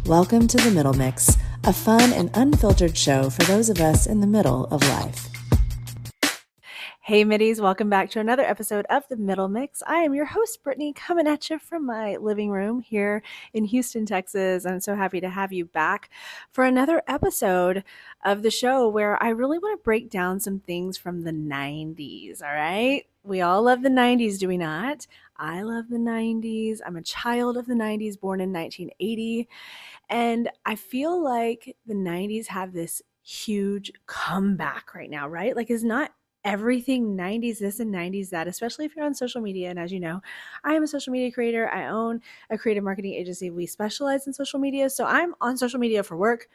Welcome to The Middle Mix, a fun and unfiltered show for those of us in the middle of life. Hey Middies, welcome back to another episode of The Middle Mix. I am your host, Britney, coming at you from my living room here in Houston, Texas. I'm so happy to have you back for another episode of the show where I really want to break down some things from the 90s, all right? We all love the 90s, do we not? I love the 90s. I'm a child of the 90s, born in 1980. And I feel like the 90s have this huge comeback right now, right? Like, it's not everything 90s this and 90s that, especially if you're on social media. And as you know, I am a social media creator. I own a creative marketing agency. We specialize in social media. So I'm on social media for work,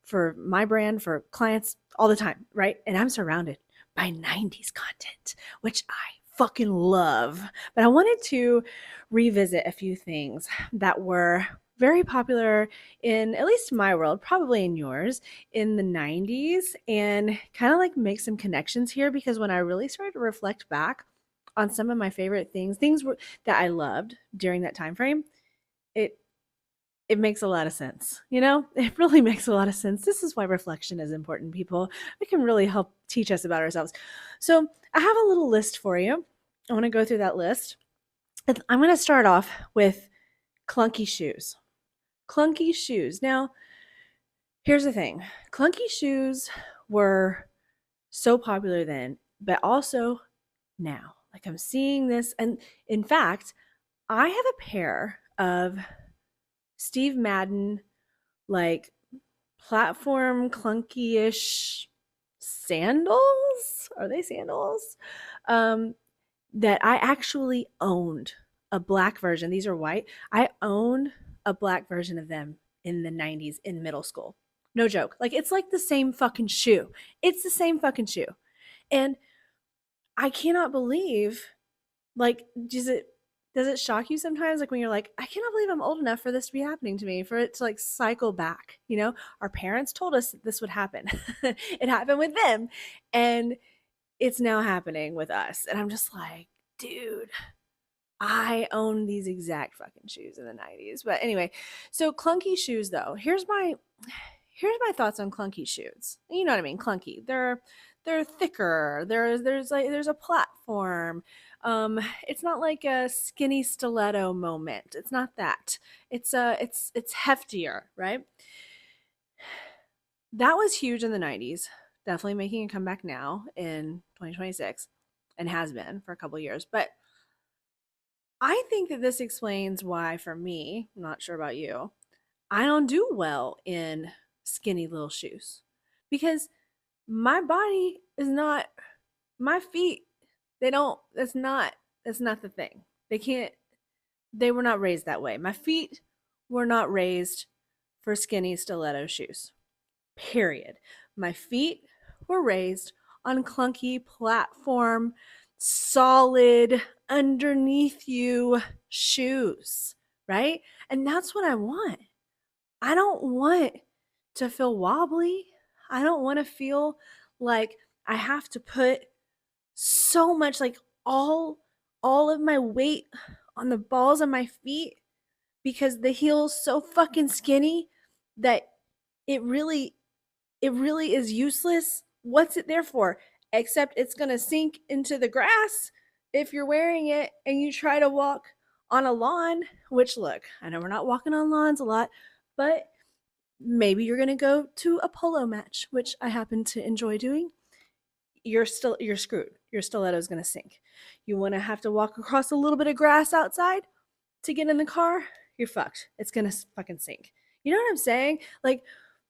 for my brand, for clients all the time, right? And I'm surrounded by 90s content, which I fucking love. But I wanted to revisit a few things that were very popular in at least my world, probably in yours, in the 90s, and kind of like make some connections here, because when I really started to reflect back on some of my favorite that I loved during that time frame, it makes a lot of sense. You know, it really makes a lot of sense. This is why reflection is important, people. It can really help teach us about ourselves. So I have a little list for you. I want to go through that list. I'm going to start off with clunky shoes. Clunky shoes. Now, here's the thing. Clunky shoes were so popular then, but also now. Like, I'm seeing this. And in fact, I have a pair of Steve Madden, like, platform clunky-ish sandals. Are they sandals? That I actually owned a black version. These are white. I owned a black version of them in the 90s in middle school. No joke. Like, it's like the same fucking shoe. It's the same fucking shoe. And I cannot believe, like, does it shock you sometimes? Like, when you're like, I cannot believe I'm old enough for this to be happening to me, for it to like cycle back. You know, our parents told us that this would happen. It happened with them. And it's now happening with us. And I'm just like, dude, I own these exact fucking shoes in the 90s. But anyway, so clunky shoes though. Here's my thoughts on clunky shoes. You know what I mean? Clunky. They're thicker. There's a platform. It's not like a skinny stiletto moment. It's not that. It's heftier, right? That was huge in the 90s. Definitely making a comeback now in 2026, and has been for a couple years. But I think that this explains why, for me, I'm not sure about you, I don't do well in skinny little shoes, because my body is not, my feet, they don't, that's not the thing. They were not raised that way. My feet were not raised for skinny stiletto shoes. Period. My feet were raised on clunky platform, solid, underneath you shoes, right? And that's what I want. I don't want to feel wobbly. I don't want to feel like I have to put so much, like, all of my weight on the balls of my feet, because the heel's so fucking skinny that it really is useless. What's it there for? Except it's going to sink into the grass if you're wearing it and you try to walk on a lawn, which, look, I know we're not walking on lawns a lot, but maybe you're going to go to a polo match, which I happen to enjoy doing. You're screwed. Your stiletto is going to sink. You want to have to walk across a little bit of grass outside to get in the car? You're fucked. It's going to fucking sink. You know what I'm saying? Like,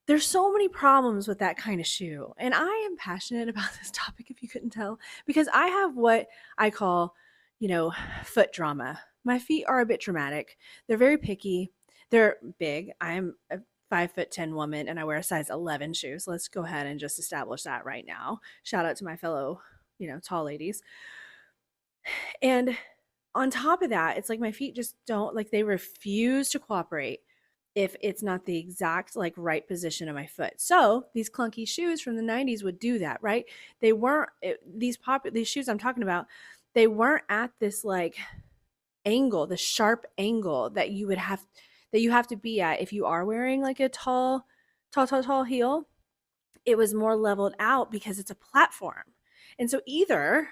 there's so many problems with that kind of shoe. And I am passionate about this topic, if you couldn't tell, because I have what I call, foot drama. My feet are a bit dramatic. They're very picky. They're big. I'm a 5'10" woman and I wear a size 11 shoes. Let's go ahead and just establish that right now. Shout out to my fellow, tall ladies. And on top of that, it's like my feet just don't, like, they refuse to cooperate if it's not the exact, like, right position of my foot. So these clunky shoes from the 90s would do that, right? They weren't, these shoes I'm talking about, they weren't at this, like, angle, the sharp angle that that you have to be at if you are wearing like a tall heel. It was more leveled out because it's a platform. And so either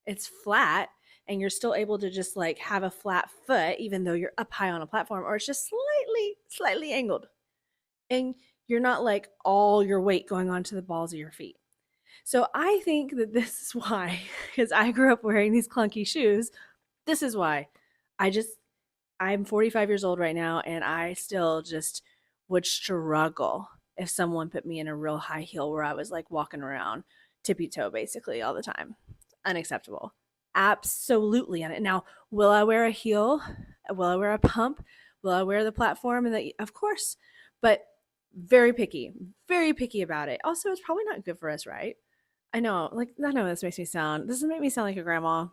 it's flat and you're still able to just like have a flat foot even though you're up high on a platform, or it's just slightly angled. And you're not like all your weight going onto the balls of your feet. So I think that this is why, because I grew up wearing these clunky shoes, this is why I just, I'm 45 years old right now, and I still just would struggle if someone put me in a real high heel where I was like walking around tippy toe basically all the time. Unacceptable. Absolutely. And now, will I wear a heel? Will I wear a pump? Will I wear the platform? And the, of course, but very picky about it. Also, it's probably not good for us, right? I know, like, I know this makes me sound, this doesn't make me sound like a grandma.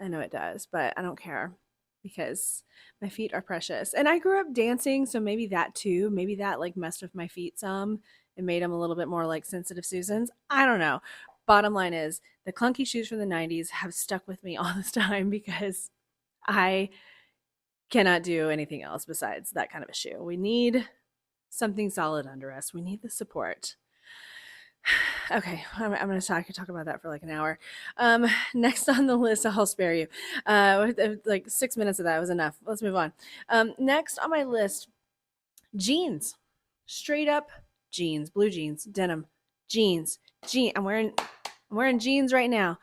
I know it does, but I don't care because my feet are precious. And I grew up dancing, so maybe that too. Maybe that like messed with my feet some and made them a little bit more like sensitive Susans. I don't know. Bottom line is the clunky shoes from the 90s have stuck with me all this time because I cannot do anything else besides that kind of a shoe. We need something solid under us. We need the support. Okay, I'm gonna talk. I could talk about that for like an hour. Next on the list, I'll spare you. Like 6 minutes of that was enough. Let's move on. Next on my list, jeans, straight up jeans, blue jeans, denim, jeans, jean. I'm wearing jeans right now.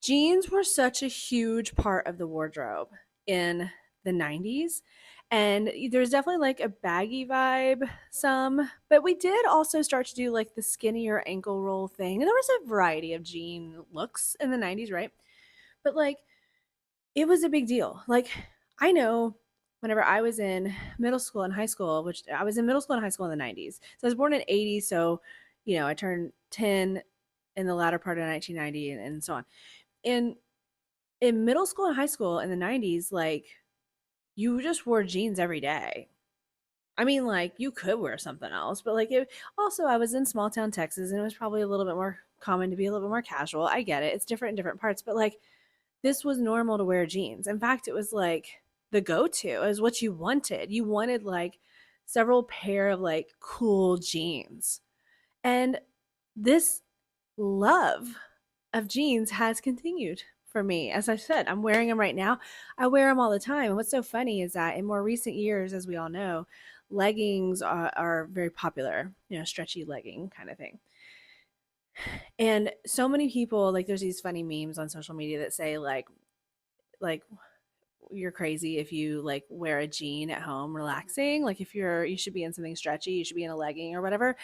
Jeans were such a huge part of the wardrobe in the 90s. And there's definitely like a baggy vibe, some, but we did also start to do like the skinnier ankle roll thing. And there was a variety of jean looks in the 90s, right? But like it was a big deal. Like I know whenever I was in middle school and high school, which I was in middle school and high school in the 90s. So I was born in 80, so I turned 10 in the latter part of 1990 and so on. And in middle school and high school in the 90s, like you just wore jeans every day. I mean, like you could wear something else, but like also I was in small town Texas and it was probably a little bit more common to be a little bit more casual. I get it. It's different in different parts, but like this was normal to wear jeans. In fact, it was like the go-to. It was what you wanted. You wanted like several pair of like cool jeans. And this love of jeans has continued for me. As I said, I'm wearing them right now. I wear them all the time. And what's so funny is that in more recent years, as we all know, leggings are very popular, stretchy legging kind of thing. And so many people, like there's these funny memes on social media that say like you're crazy if you like wear a jean at home relaxing. Like if you should be in something stretchy, you should be in a legging or whatever.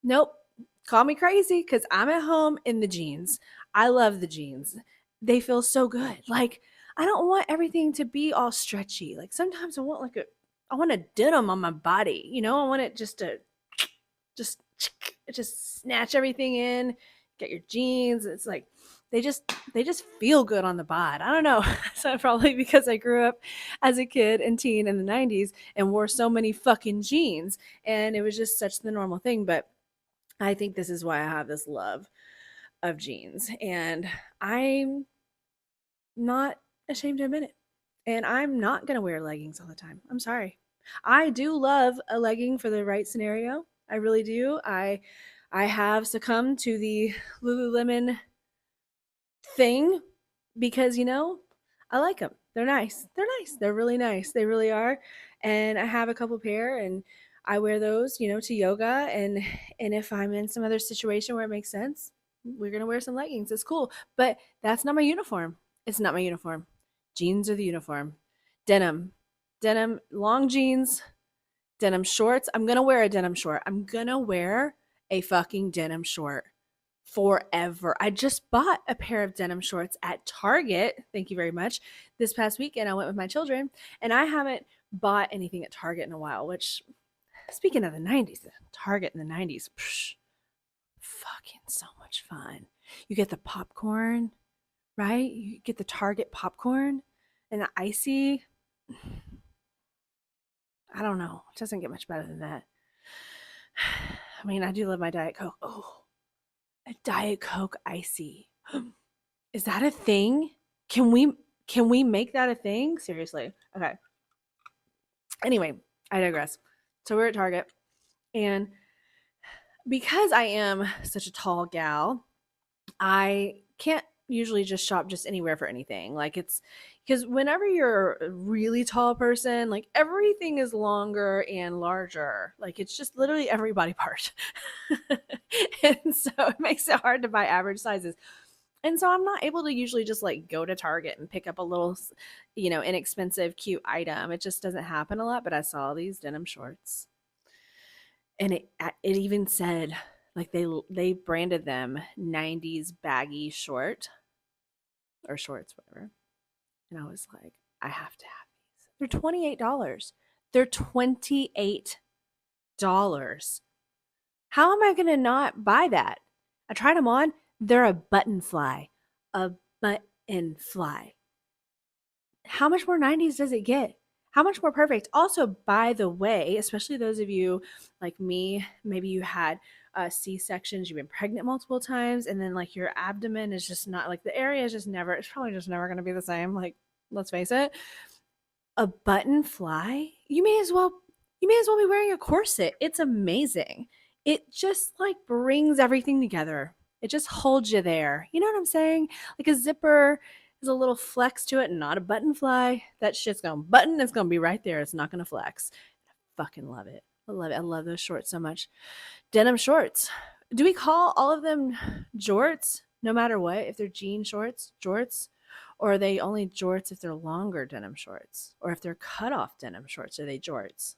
Nope. Call me crazy because I'm at home in the jeans. I love the jeans. They feel so good. Like I don't want everything to be all stretchy. Like sometimes I want a denim on my body. I want it just just snatch everything in, get your jeans. It's like they just feel good on the bod. I don't know. So probably because I grew up as a kid and teen in the 90s and wore so many fucking jeans and it was just such the normal thing. But I think this is why I have this love of jeans. And I'm not ashamed to admit it. And I'm not going to wear leggings all the time. I'm sorry. I do love a legging for the right scenario. I really do. I have succumbed to the Lululemon thing because I like them. They're nice. They're nice. They're really nice. They really are. And I have a couple pair and I wear those, to yoga and if I'm in some other situation where it makes sense, we're going to wear some leggings. It's cool. But that's not my uniform. It's not my uniform. Jeans are the uniform. Denim. Denim long jeans, denim shorts. I'm going to wear a denim short. I'm going to wear a fucking denim short forever. I just bought a pair of denim shorts at Target. Thank you very much. This past weekend, I went with my children, and I haven't bought anything at Target in a while, which, speaking of the 90s, Target in the 90s, fucking so much fun. You get the popcorn, right? You get the Target popcorn and the icy. I don't know. It doesn't get much better than that. I mean, I do love my Diet Coke. Oh, a Diet Coke icy. Is that a thing? Can we make that a thing? Seriously. Okay. Anyway, I digress. So we're at Target, and because I am such a tall gal, I can't usually just shop just anywhere for anything. Like it's because whenever you're a really tall person, like everything is longer and larger. Like it's just literally every body part. And so it makes it hard to buy average sizes. And so I'm not able to usually just like go to Target and pick up a little, inexpensive, cute item. It just doesn't happen a lot. But I saw these denim shorts, and it even said like they branded them 90s baggy short or shorts, whatever. And I was like, I have to have these. They're $28. They're $28. How am I going to not buy that? I tried them on. They're a button fly. A button fly. How much more 90s does it get? How much more perfect? Also, by the way, especially those of you like me, maybe you had C-sections, you've been pregnant multiple times, and then like your abdomen is just not like the area is just never, it's probably just never going to be the same. Like, let's face it, a button fly, you may as well be wearing a corset. It's amazing. It just like brings everything together. It just holds you there. You know what I'm saying? Like a zipper is a little flex to it, and not a button fly. That shit's gonna button. It's gonna be right there. It's not gonna flex. I fucking love it. I love it. I love those shorts so much. Denim shorts. Do we call all of them jorts no matter what? If they're jean shorts, jorts? Or are they only jorts if they're longer denim shorts? Or if they're cut off denim shorts, are they jorts?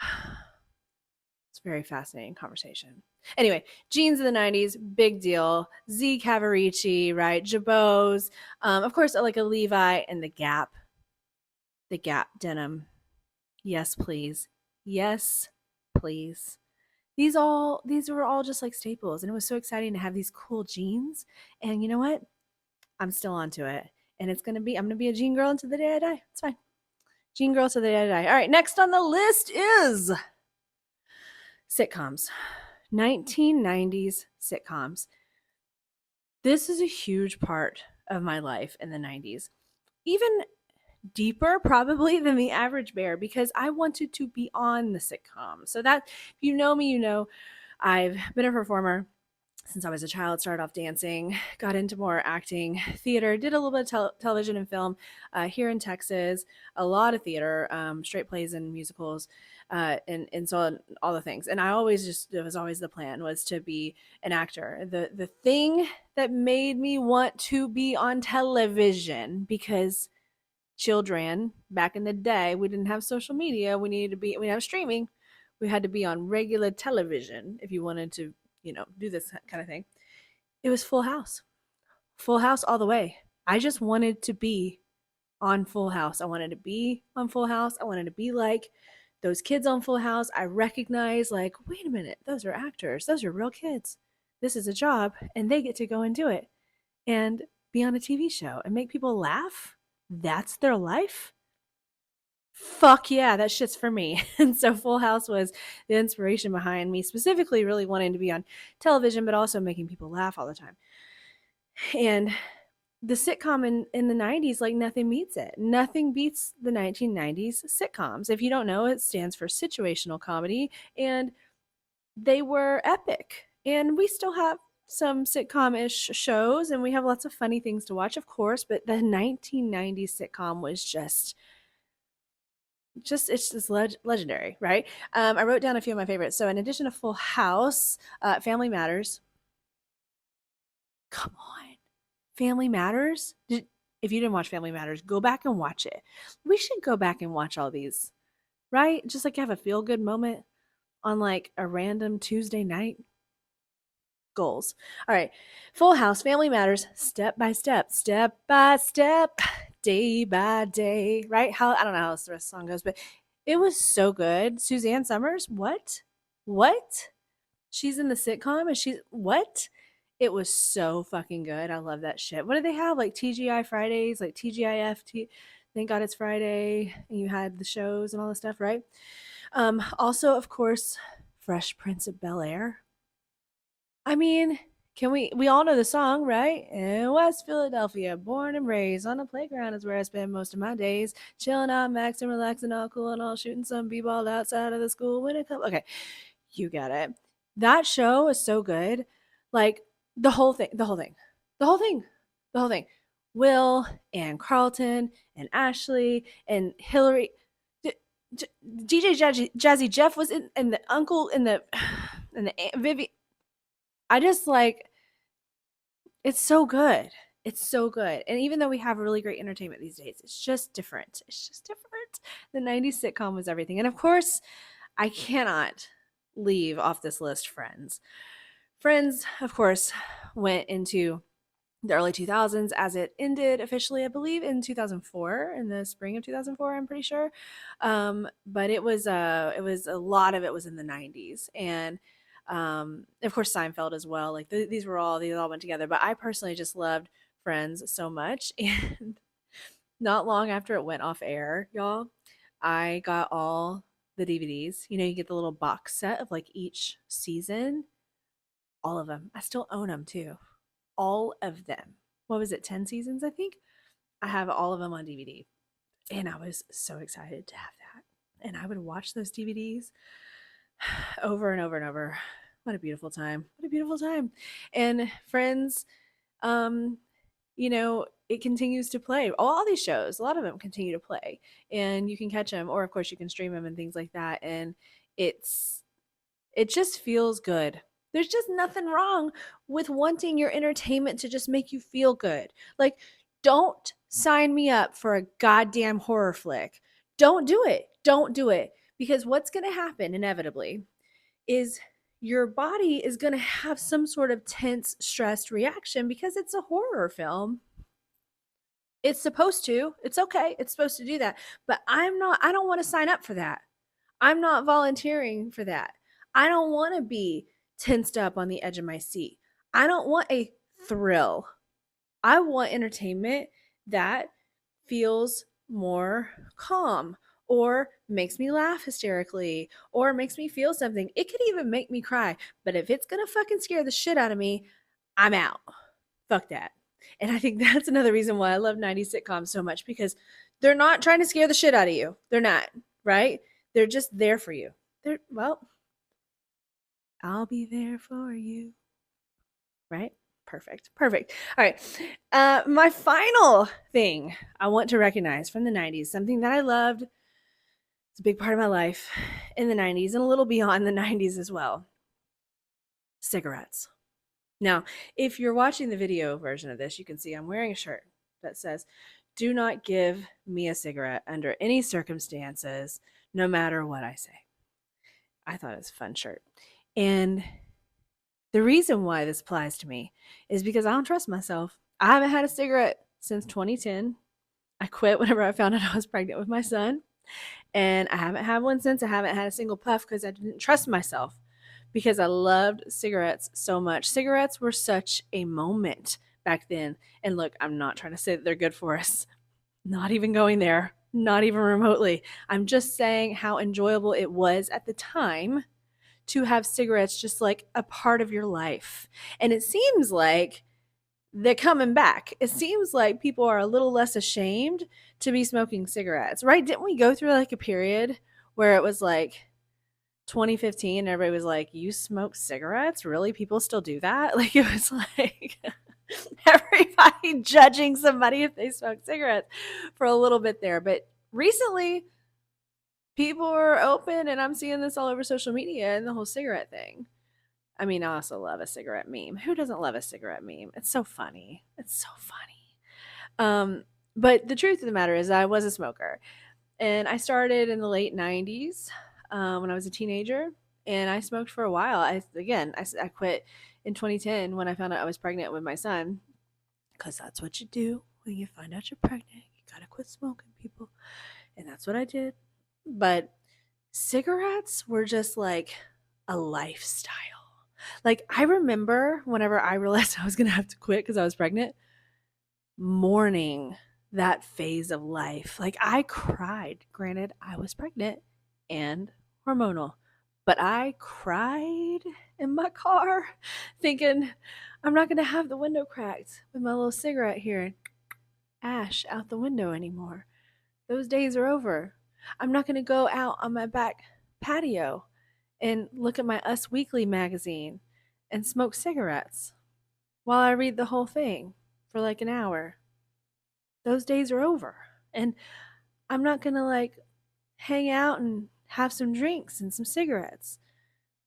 It's a very fascinating conversation. Anyway, jeans in the 90s, big deal. Z Cavaricci, right? Jabots. Of course, like a Levi and the Gap. The Gap denim. Yes, please. Yes, please. These were all just like staples, and it was so exciting to have these cool jeans. And you know what? I'm still onto it. And I'm gonna be a jean girl until the day I die. It's fine. Jean girl till the day I die. All right, next on the list is sitcoms. 1990s sitcoms. This is a huge part of my life in the 90s. Even deeper probably than the average bear, because I wanted to be on the sitcom. So that if you know me, you know I've been a performer since I was a child. Started off dancing, got into more acting, theater, did a little bit of television and film here in Texas, a lot of theater, straight plays and musicals, and so all the things. And I always just, it was always the plan was to be an actor. The thing that made me want to be on television, because children back in the day, we didn't have social media, we didn't have streaming, we had to be on regular television if you wanted to, do this kind of thing. It was Full House. Full House all the way. I just wanted to be on Full House. I wanted to be on Full House. I wanted to be like those kids on Full House. I recognize, like, wait a minute, those are actors. Those are real kids. This is a job, and they get to go and do it and be on a TV show and make people laugh. That's their life. Fuck yeah, that shit's for me. And so Full House was the inspiration behind me specifically really wanting to be on television, but also making people laugh all the time. And the sitcom in the 90s, like nothing beats it. Nothing beats the 1990s sitcoms. If you don't know, it stands for situational comedy, and they were epic. And we still have some sitcom-ish shows, and we have lots of funny things to watch, of course, but the 1990s sitcom was just it's just legendary, right? I wrote down a few of my favorites. So in addition to Full House, Family Matters. Come on, Family Matters. If you didn't watch Family Matters, go back and watch it. We should go back and watch all these, right? Just like have a feel good moment on like a random Tuesday night. Goals. All right, Full House, Family Matters, step by step, day by day, right? How I don't know how the rest of the song goes, but it was so good. Suzanne Summers, what? What? She's in the sitcom and she's what? It was so fucking good. I love that shit. What do they have? Like TGI Fridays, like TGIF, thank God it's Friday, and you had the shows and all this stuff, right? Also, of course, Fresh Prince of Bel Air. I mean, We all know the song, right? In West Philadelphia, born and raised on a playground is where I spend most of my days. Chilling out, maxing, relaxing, all cool and all, shooting some b-ball outside of the school when it comes. Okay, you get it. That show is so good. Like the whole thing, the whole thing, the whole thing, the whole thing. Will and Carlton and Ashley and Hillary. DJ Jazzy Jeff was in, and the uncle and the and the Aunt Vivi. I just like it's so good. It's so good. And even though we have really great entertainment these days, it's just different. It's just different. The 90s sitcom was everything. And of course, I cannot leave off this list Friends. Friends, of course, went into the early 2000s as it ended officially, I believe, in 2004, in the spring of 2004, I'm pretty sure. But it was a lot of it was in the 90s. And of course Seinfeld as well. Like these all went together. But I personally just loved Friends so much. And not long after it went off air, y'all, I got all the DVDs. You know, you get the little box set of like each season. All of them. I still own them too. All of them. What was it? 10 seasons, I think. I have all of them on DVD. And I was so excited to have that. And I would watch those DVDs over and over and over. What a beautiful time. What a beautiful time. And Friends, you know, it continues to play. All these shows, a lot of them continue to play. And you can catch them, or of course you can stream them and things like that. And it just feels good. There's just nothing wrong with wanting your entertainment to just make you feel good. Like, don't sign me up for a goddamn horror flick. Don't do it. Don't do it. Because what's going to happen inevitably is your body is going to have some sort of tense, stressed reaction because it's a horror film. It's supposed to. It's okay. It's supposed to do that. But I don't want to sign up for that. I'm not volunteering for that. I don't want to be tensed up on the edge of my seat. I don't want a thrill. I want entertainment that feels more calm or makes me laugh hysterically or makes me feel something. It could even make me cry. But if it's going to fucking scare the shit out of me, I'm out. Fuck that. And I think that's another reason why I love 90s sitcoms so much, because they're not trying to scare the shit out of you. They're not, right? They're just there for you. Well, I'll be there for you. Right? Perfect. All right. My final thing I want to recognize from the 90s, something that I loved. It's a big part of my life in the 90s and a little beyond the 90s as well. Cigarettes. Now, if you're watching the video version of this, you can see I'm wearing a shirt that says, "Do not give me a cigarette under any circumstances, no matter what I say." I thought it was a fun shirt. And the reason why this applies to me is because I don't trust myself. I haven't had a cigarette since 2010. I quit whenever I found out I was pregnant with my son. And I haven't had one since. I haven't had a single puff because I didn't trust myself, because I loved cigarettes so much. Cigarettes were such a moment back then. And look, I'm not trying to say that they're good for us. Not even going there. Not even remotely. I'm just saying how enjoyable it was at the time to have cigarettes just like a part of your life. And it seems like they're coming back. It seems like people are a little less ashamed to be smoking cigarettes, right? Didn't we go through like a period where it was like 2015 and everybody was like, "You smoke cigarettes? Really? People still do that?" Like, it was like everybody judging somebody if they smoke cigarettes for a little bit there. But recently, people are open, and I'm seeing this all over social media and the whole cigarette thing. I mean, I also love a cigarette meme. Who doesn't love a cigarette meme? It's so funny. It's so funny. But the truth of the matter is I was a smoker. And I started in the late 90s when I was a teenager. And I smoked for a while. I quit in 2010 when I found out I was pregnant with my son. Because that's what you do when you find out you're pregnant. You got to quit smoking, people. And that's what I did. But cigarettes were just like a lifestyle. Like, I remember whenever I realized I was going to have to quit because I was pregnant, mourning that phase of life. Like, I cried. Granted, I was pregnant and hormonal, But I cried in my car thinking I'm not going to have the window cracked with my little cigarette here and ash out the window anymore. Those days are over. I'm not going to go out on my back patio and look at my Us Weekly magazine and smoke cigarettes while I read the whole thing for like an hour. Those days are over. And I'm not going to like hang out and have some drinks and some cigarettes.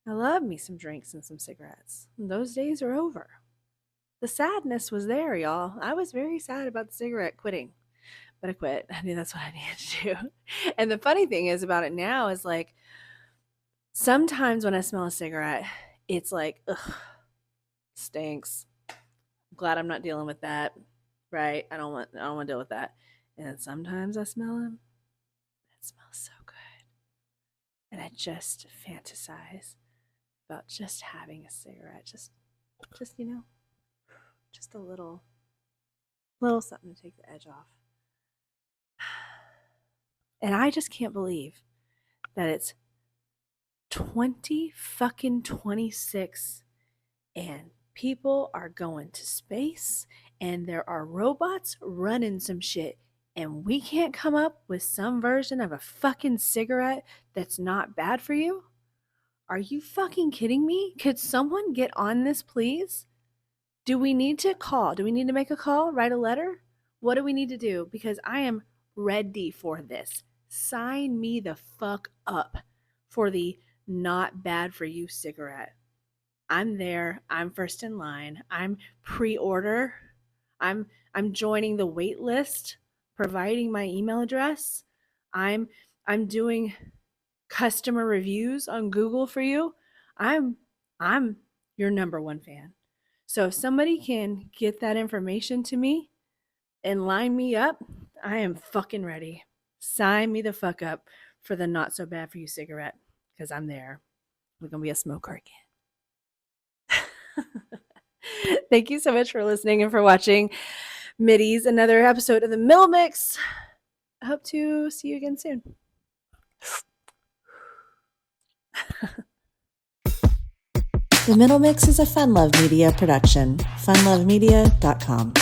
I love me some drinks and some cigarettes. And those days are over. The sadness was there, y'all. I was very sad about the cigarette quitting, but I quit. I knew that's what I needed to do. And the funny thing is about it now is like sometimes when I smell a cigarette, it's like, ugh, stinks. I'm glad I'm not dealing with that. Right? I don't want to deal with that. And then sometimes I smell them. It smells so good. And I just fantasize about just having a cigarette. Just just a little something to take the edge off. And I just can't believe that it's 2026 and people are going to space and there are robots running some shit and we can't come up with some version of a fucking cigarette that's not bad for you? Are you fucking kidding me? Could someone get on this, please? Do we need to call? Do we need to make a call? Write a letter? What do we need to do? Because I am ready for this. Sign me the fuck up for the not bad for you cigarette. I'm there. I'm first in line. I'm pre-order. I'm joining the wait list, providing my email address. I'm doing customer reviews on Google for you. I'm your number one fan. So if somebody can get that information to me and line me up, I am fucking ready. Sign me the fuck up for the not so bad for you cigarette because I'm there. We're going to be a smoker again. Thank you so much for listening and for watching Middies, another episode of the Middle Mix. I hope to see you again soon. The Middle Mix is a Fun Love Media production. funlovemedia.com.